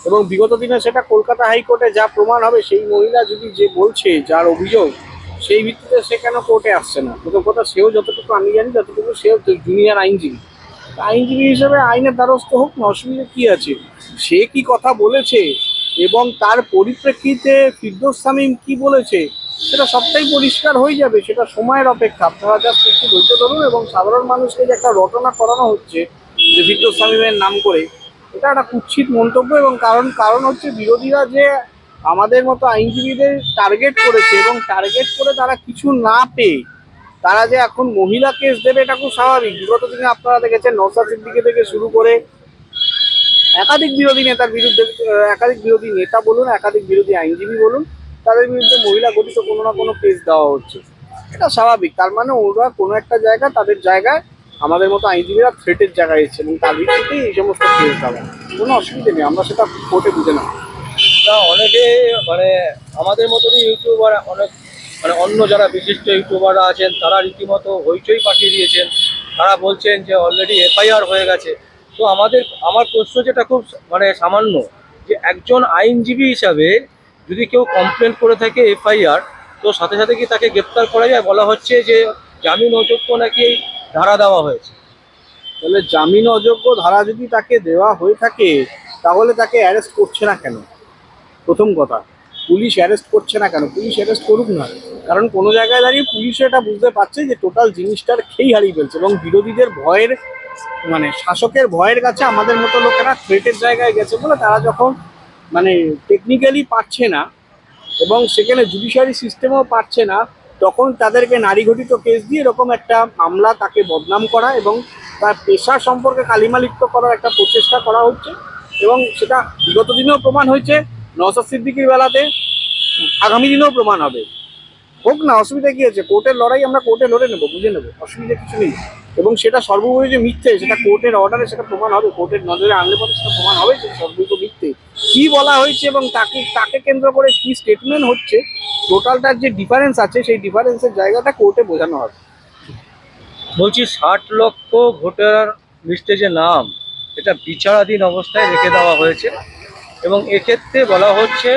এবং বিগত দিনে সেটা কলকাতা হাইকোর্টে যা প্রমাণ হবে, সেই মহিলা যদি যে বলছে, যার অভিযোগ, সেই ভিত্তিতে সে কেন কোর্টে আসছে না? প্রথম কথা, সেও যতটুকু আমি জানি, যতটুকু সেও জুনিয়র আইনজীবী। আইনজীবী হিসেবে আইনের দ্বারস্থ হোক না, অসুবিধা কি আছে? সে কি কথা বলেছে এবং তার পরিপ্রেক্ষিতে ফিরদৌস শামীম কি বলেছে, সেটা সবটাই পরিষ্কার হয়ে যাবে। সেটা সময়ের অপেক্ষা। আপনারা জাস্ট একটু ধৈর্য ধরুন। এবং সাধারণ মানুষকে যে একটা রটনা করানো হচ্ছে যে ফিরদৌস শামীমের নাম করে, এটা একটা কুৎসিত মন্তব্য। এবং কারণ হচ্ছে বিরোধীরা যে আমাদের মতো আইনজীবীদের টার্গেট করেছে, এবং টার্গেট করে তারা কিছু না পেয়ে তারা যে এখন মহিলা কেস দেবে, এটা খুব স্বাভাবিক। বিগত দিনে আপনারা দেখেছেন নওশাদ সিদ্দিকী থেকে শুরু করে একাধিক বিরোধী নেতার বিরুদ্ধে, একাধিক বিরোধী নেতা বলুন, একাধিক বিরোধী আইনজীবী বলুন, তাদের বিরুদ্ধে মহিলা গঠিত কোনো না কোনো কেস দেওয়া হচ্ছে। এটা স্বাভাবিক। তার মানে ওরা কোনো একটা জায়গা, তাদের জায়গায় আমাদের মতো আইনজীবীরা থ্রেটের জায়গায় এসেছে, এবং তার ভিত্তিতেই এই সমস্ত কেস দেওয়া। কোনো অসুবিধা নেই, আমরা সেটা কোর্টে বুঝে নেব। না, অনেকে মানে আমাদের মতনই ইউটিউবার, অনেক মানে অন্য যারা বিশিষ্ট ইউটিউবাররা আছেন তারা রীতিমতো হইচই পাঠিয়ে দিয়েছেন। তারা বলছেন যে অলরেডি এফআইআর হয়ে গেছে। তো আমার প্রশ্ন যেটা খুব মানে সামান্য, যে একজন আইনজীবী হিসাবে যদি কেউ কমপ্লেন করে থাকে এফআইআর, তো সাথে সাথে কি তাকে গ্রেপ্তার করা যায়? বলা হচ্ছে যে জামিন অযোগ্য নাকি ধারা দেওয়া হয়েছে। তাহলে জামিন অযোগ্য ধারা যদি তাকে দেওয়া হয়ে থাকে, তাহলে তাকে অ্যারেস্ট করছে না কেন? প্রথম কথা, পুলিশ অ্যারেস্ট করছে না কেন? পুলিশ অ্যারেস্ট করুক না। কারণ কোনো জায়গায় দাঁড়িয়ে পুলিশ এটা বুঝতে পারছে যে টোটাল জিনিসটার খেই হারিয়ে ফেলছে, এবং বিরোধীদের ভয়ের, মানে শাসকের ভয়ের কাছে আমাদের মতো লোকেরা থ্রেটের জায়গায় গেছে বলে তারা যখন মানে টেকনিক্যালি পারছে না, এবং সেখানে জুডিশিয়ারি সিস্টেমও পারছে না, তখন তাদেরকে নারী ঘটিত কেস দিয়ে এরকম একটা মামলা, তাকে বদনাম করা এবং তার পেশা সম্পর্কে কালিমালিপ্ত করার একটা প্রচেষ্টা করা হচ্ছে। এবং সেটা বিগত দিনেও প্রমাণ হয়েছে, নওশাদ সিদ্দিকীর বেলাতে, আগামী দিনেও প্রমাণ হবে। হোক না, অসুবিধা কি আছে? কোর্টের লড়াই আমরা কোর্টে লড়ে নেবো, বুঝে নেবো, অসুবিধা কিছু নেই। এবং সেটা সর্বোপরি যে মিথ্যে, সেটা কোর্টের অর্ডারে সেটা প্রমাণ হবে, কোর্টের নজরে আনলে পরে সেটা প্রমাণ হবে যে সর্বোপরি মিথ্যে। কি বলা হয়েছে এবং তাকে তাকে কেন্দ্র করে কি স্টেটমেন্ট হচ্ছে, টোটালটার যে ডিফারেন্স আছে, সেই ডিফারেন্সের জায়গাটা কোর্টে বোঝানো হবে। বলছি 60 লক্ষ ভোটার লিস্টে যে নাম, এটা বিচারাধীন অবস্থায় রেখে দেওয়া হয়েছে, এবং এক্ষেত্রে বলা হচ্ছে